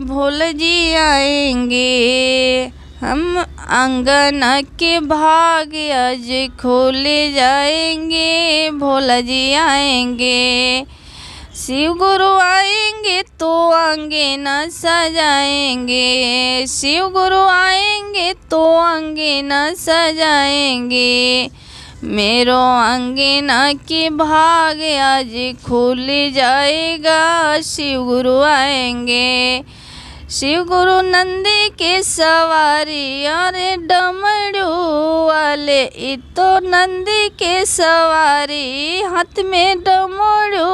भोला जी आएंगे। हम आंगन के भाग आज खोले जाएंगे, भोला जी आएंगे। शिव गुरु आएंगे तो आंगन सजाएंगे, शिव गुरु आएंगे तो आंगन सजाएंगे। मेरो आंगन के भाग आज खुल जाएगा, शिव गुरु आएंगे। शिव गुरु नंदी के सवारी, अरे डमरू वाले ये तो नंदी के सवारी, हाथ में डमरू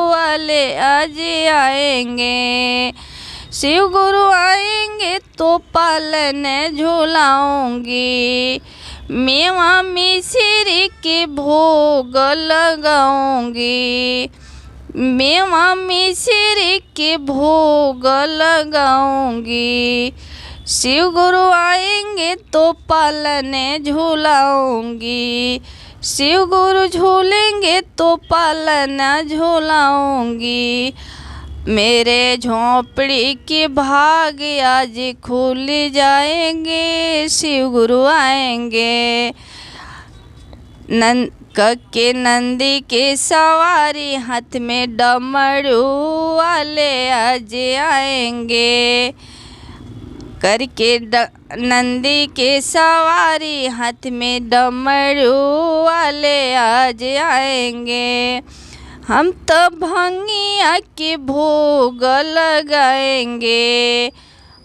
वाले आज आएंगे। शिव गुरु आएंगे तो पालन झूलाऊंगी, मेवा मिश्री के भोग लगाऊंगी, मेवा मिश्री के भोग लगाऊंगी। शिव गुरु आएंगे तो पालन झूलाऊंगी, शिव गुरु झूलेंगे तो पालन झूलाऊंगी। मेरे झोंपड़ी के भाग आज खुल जाएंगे, शिव गुरु आएंगे। के नंदी के सवारी, हाथ में डमरू वाले आज आएंगे। करके नंदी के सवारी, हाथ में डमरू वाले आज आएंगे। हम तो भंगिया के भोग लगाएंगे,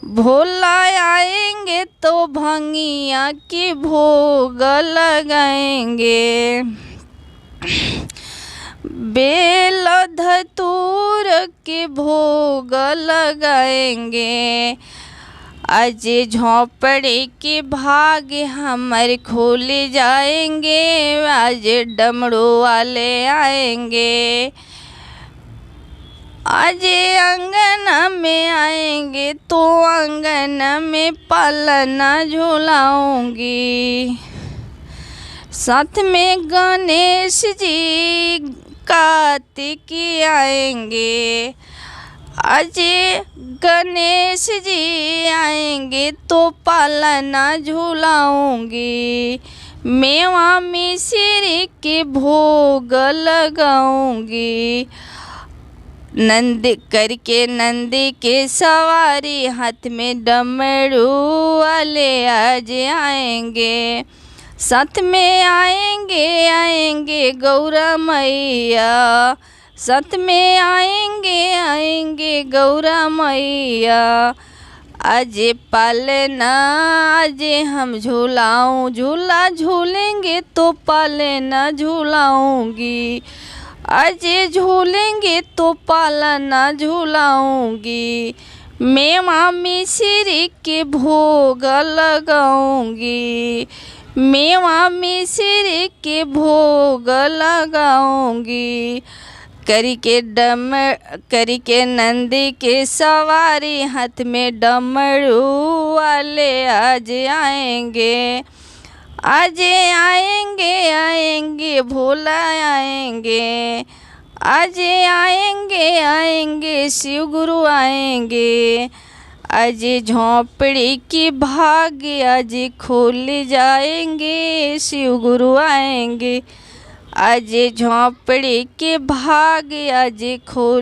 भोला आएंगे तो भंगिया के भोग लगाएंगे। बेल धतूर के भोग लगाएंगे। आज झोंपड़ी के भाग हमारे खोल जाएंगे, आज डमरू वाले आएंगे। आज आंगन में आएंगे तो आंगन में पालना झूलाऊंगी। साथ में गणेश जी कार्तिक आएंगे। आज गणेश जी आएंगे तो पालना झूलाऊंगी, मेवा मिश्री के भोग लगाऊंगी। करके नंदी के सवारी, हाथ में डमरू वाले आज आएंगे। साथ में आएंगे गौरा मैया, साथ में आएंगे गौरा मैया। आज पालना आज हम झूला झूलेंगे तो पालना झूलाऊंगी, आज झूलेंगे तो पालना झूलाऊंगी। मेवा मिश्री के भोग लगाऊंगी, मेवा मिश्री के भोग लगाऊंगी। करके नंदी के सवारी, हाथ में डमरू वाले आज आएंगे। आज आएंगे भोला आएंगे, आज आएंगे शिव गुरु आएंगे। आज झोंपड़ी की भाग आज खुल जाएंगे, शिव गुरु आएंगे। आज झोंपड़ी के भाग आज खोल